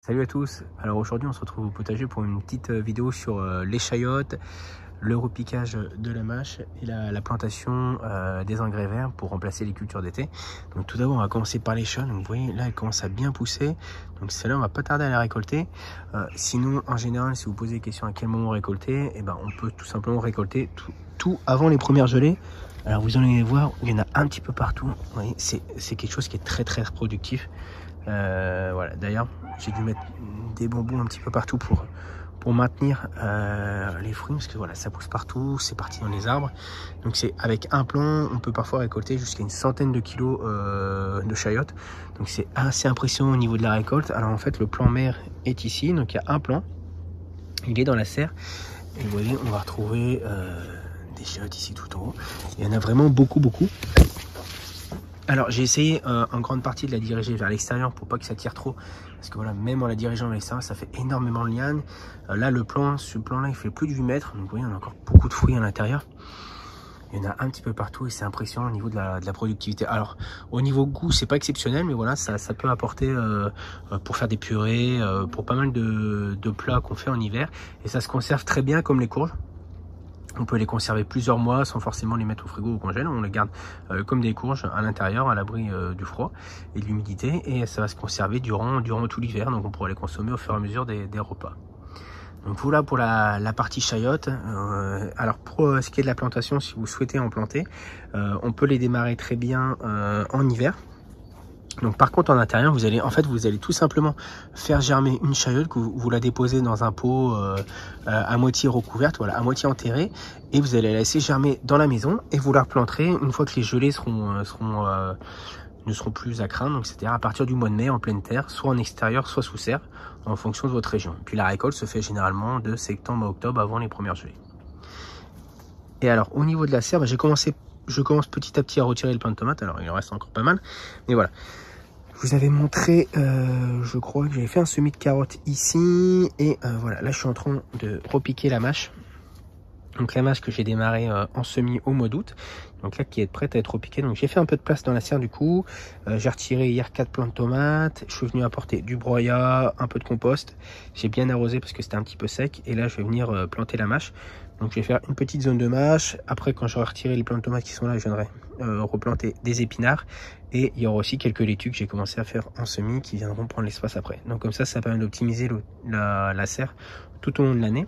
Salut à tous, alors aujourd'hui on se retrouve au potager pour une petite vidéo sur l'échalote, le repiquage de la mâche et la plantation des engrais verts pour remplacer les cultures d'été. Donc tout d'abord on va commencer par l'échalote, donc vous voyez là elle commence à bien pousser, donc celle-là on va pas tarder à la récolter. Sinon en général si vous posez des questions à quel moment récolter, et ben on peut tout simplement récolter tout avant les premières gelées. Alors vous allez voir, il y en a un petit peu partout, vous voyez, c'est quelque chose qui est très productif. Voilà, d'ailleurs j'ai dû mettre des bambous un petit peu partout pour maintenir les fruits, parce que voilà, ça pousse partout, c'est parti dans les arbres. Donc c'est avec un plant on peut parfois récolter jusqu'à une centaine de kilos de chayote, donc c'est assez impressionnant au niveau de la récolte. Alors en fait le plant mère est ici, donc il y a un plant, il est dans la serre et vous voyez on va retrouver des chayotes ici tout en haut. Il y en a vraiment beaucoup. Alors j'ai essayé en grande partie de la diriger vers l'extérieur pour pas que ça tire trop, parce que voilà, même en la dirigeant vers l'extérieur ça fait énormément de lianes. Là ce plan là il fait plus de 8 mètres, donc vous voyez on a encore beaucoup de fruits à l'intérieur. Il y en a un petit peu partout et c'est impressionnant au niveau de la productivité. Alors au niveau goût c'est pas exceptionnel, mais voilà ça peut apporter pour faire des purées, pour pas mal de plats qu'on fait en hiver, et ça se conserve très bien comme les courges. On peut les conserver plusieurs mois sans forcément les mettre au frigo ou au congèle. On les garde comme des courges à l'intérieur, à l'abri du froid et de l'humidité, et ça va se conserver durant tout l'hiver. Donc on pourra les consommer au fur et à mesure des repas. Donc voilà pour la partie chayote. Alors pour ce qui est de la plantation, si vous souhaitez en planter, on peut les démarrer très bien en hiver. Donc par contre en intérieur vous allez tout simplement faire germer une chayote, que vous la déposez dans un pot à moitié recouverte, voilà, à moitié enterrée, et vous allez la laisser germer dans la maison et vous la replanterez une fois que les gelées ne seront plus à craindre, donc c'est-à-dire à partir du mois de mai en pleine terre, soit en extérieur soit sous serre en fonction de votre région. Puis la récolte se fait généralement de septembre à octobre avant les premières gelées. Et alors au niveau de la serre, je commence petit à petit à retirer le plant de tomate. Alors il en reste encore pas mal, mais voilà. Je vous avais montré, je crois que j'avais fait un semis de carottes ici, et voilà, là je suis en train de repiquer la mâche. Donc la mâche que j'ai démarré en semis au mois d'août, donc là qui est prête à être repiquée. Donc j'ai fait un peu de place dans la serre du coup. J'ai retiré hier 4 plants de tomates, je suis venu apporter du broyat, un peu de compost. J'ai bien arrosé parce que c'était un petit peu sec, et là je vais venir planter la mâche. Donc je vais faire une petite zone de mâche. Après quand j'aurai retiré les plants de tomates qui sont là, je viendrai replanter des épinards. Et il y aura aussi quelques laitues que j'ai commencé à faire en semis qui viendront prendre l'espace après. Donc comme ça permet d'optimiser la serre tout au long de l'année.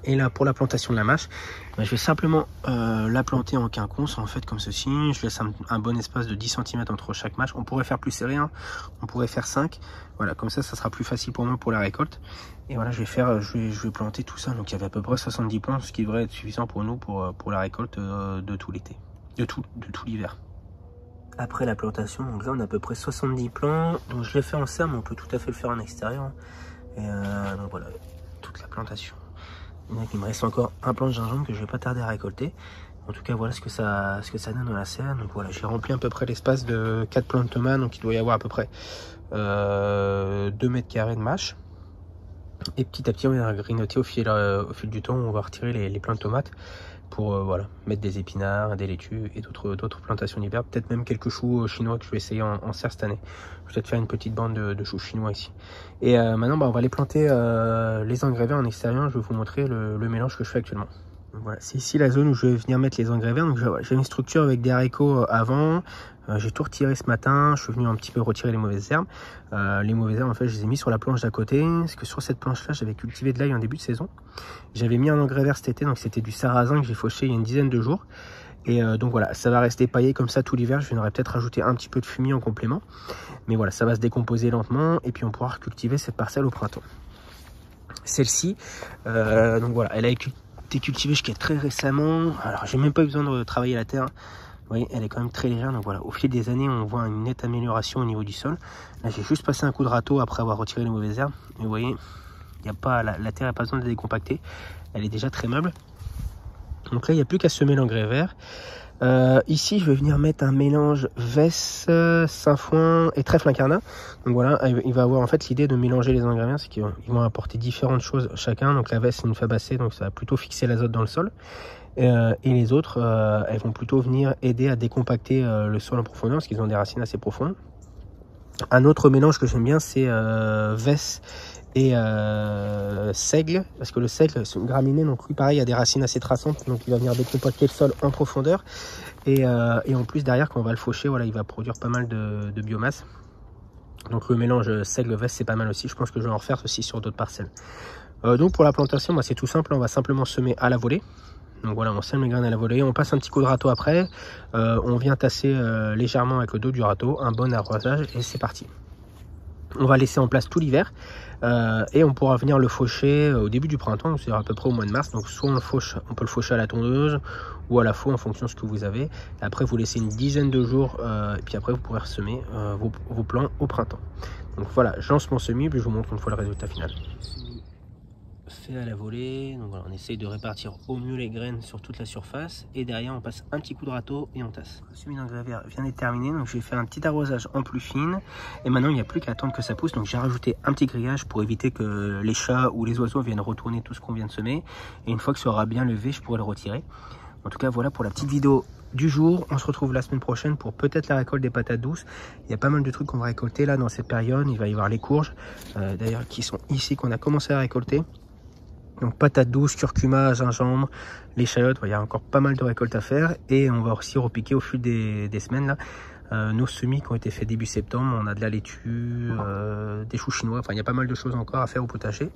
Et là pour la plantation de la mâche, je vais simplement la planter en quinconce en fait comme ceci. Je laisse un bon espace de 10 cm entre chaque mâche. On pourrait faire plus serré, hein. On pourrait faire 5. Voilà, comme ça sera plus facile pour moi pour la récolte. Et voilà, je vais planter tout ça. Donc il y avait à peu près 70 plants, ce qui devrait être suffisant pour nous pour la récolte de tout l'été, de tout l'hiver. Après la plantation, donc là on a à peu près 70 plants. Donc je l'ai fait en serre, mais on peut tout à fait le faire en extérieur. Et donc voilà, toute la plantation. Il me reste encore un plant de gingembre que je vais pas tarder à récolter. En tout cas voilà ce que ça donne dans la serre. Donc voilà, j'ai rempli à peu près l'espace de 4 plants de tomates. Donc il doit y avoir à peu près 2 mètres carrés de mâche. Et petit à petit on va grignoter au fil du temps. On va retirer les plants de tomates pour voilà, mettre des épinards, des laitues et d'autres plantations d'hiver. Peut-être même quelques choux chinois que je vais essayer en serre cette année. Je vais peut-être faire une petite bande de choux chinois ici. Et maintenant on va aller planter les engrais verts en extérieur. Je vais vous montrer le mélange que je fais actuellement. Donc voilà, c'est ici la zone où je vais venir mettre les engrais verts. Donc j'ai une structure avec des haricots avant. J'ai tout retiré ce matin. Je suis venu un petit peu retirer les mauvaises herbes. Les mauvaises herbes en fait je les ai mis sur la planche d'à côté, parce que sur cette planche là j'avais cultivé de l'ail en début de saison. J'avais mis un engrais vert cet été, donc c'était du sarrasin que j'ai fauché il y a une dizaine de jours. Et donc voilà, ça va rester paillé comme ça tout l'hiver. Je viendrai peut-être rajouter un petit peu de fumier en complément, mais voilà, ça va se décomposer lentement et puis on pourra cultiver cette parcelle au printemps. Celle-ci donc voilà, elle a été cultivée jusqu'à très récemment. Alors j'ai même pas eu besoin de travailler la terre. Vous voyez, elle est quand même très légère. Donc voilà, au fil des années, on voit une nette amélioration au niveau du sol. Là, j'ai juste passé un coup de râteau après avoir retiré les mauvaises herbes. Et vous voyez, il y a pas, la terre n'a pas besoin de décompacter. Elle est déjà très meuble. Donc là, il n'y a plus qu'à semer l'engrais vert. Ici, je vais venir mettre un mélange Vess, Sainfoin et Trèfle Incarnat. Donc voilà, il va avoir en fait l'idée de mélanger les engrais verts, c'est qu'ils vont apporter différentes choses chacun. Donc la Vess, c'est une fabacée, donc ça va plutôt fixer l'azote dans le sol. Et les autres, elles vont plutôt venir aider à décompacter le sol en profondeur, parce qu'ils ont des racines assez profondes. Un autre mélange que j'aime bien, c'est Vesse et seigle, parce que le seigle c'est une graminée, donc lui pareil, il a des racines assez traçantes, donc il va venir décompacter le sol en profondeur, et en plus derrière quand on va le faucher, voilà, il va produire pas mal de biomasse. Donc le mélange seigle-Vesse c'est pas mal aussi, je pense que je vais en refaire aussi sur d'autres parcelles. Donc pour la plantation, bah, c'est tout simple, on va simplement semer à la volée. Donc voilà, on sème les graines à la volée, on passe un petit coup de râteau après, on vient tasser légèrement avec le dos du râteau, un bon arrosage et c'est parti. On va laisser en place tout l'hiver et on pourra venir le faucher au début du printemps, c'est à peu près au mois de mars. Donc soit on peut le faucher à la tondeuse ou à la faux en fonction de ce que vous avez. Et après vous laissez une dizaine de jours et puis après vous pourrez ressemer vos plants au printemps. Donc voilà, je lance mon semis puis je vous montre une fois le résultat final. Fait à la volée, donc voilà, on essaye de répartir au mieux les graines sur toute la surface et derrière on passe un petit coup de râteau et on tasse. Le semis d'engrais vert vient d'être terminé, donc j'ai fait un petit arrosage en plus fine et maintenant il n'y a plus qu'à attendre que ça pousse. Donc j'ai rajouté un petit grillage pour éviter que les chats ou les oiseaux viennent retourner tout ce qu'on vient de semer, et une fois que ça aura bien levé je pourrai le retirer. En tout cas voilà pour la petite vidéo du jour. On se retrouve la semaine prochaine pour peut-être la récolte des patates douces. Il y a pas mal de trucs qu'on va récolter là dans cette période. Il va y avoir les courges d'ailleurs qui sont ici, qu'on a commencé à récolter. Donc patates douces, curcuma, gingembre, l'échalote, il y a encore pas mal de récoltes à faire. Et on va aussi repiquer au fil des semaines là, nos semis qui ont été faits début septembre. On a de la laitue, des choux chinois, enfin il y a pas mal de choses encore à faire au potager.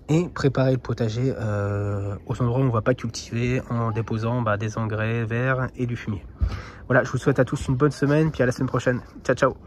Et préparer le potager aux endroits où on ne va pas cultiver en déposant des engrais verts et du fumier. Voilà, je vous souhaite à tous une bonne semaine, puis à la semaine prochaine. Ciao ciao.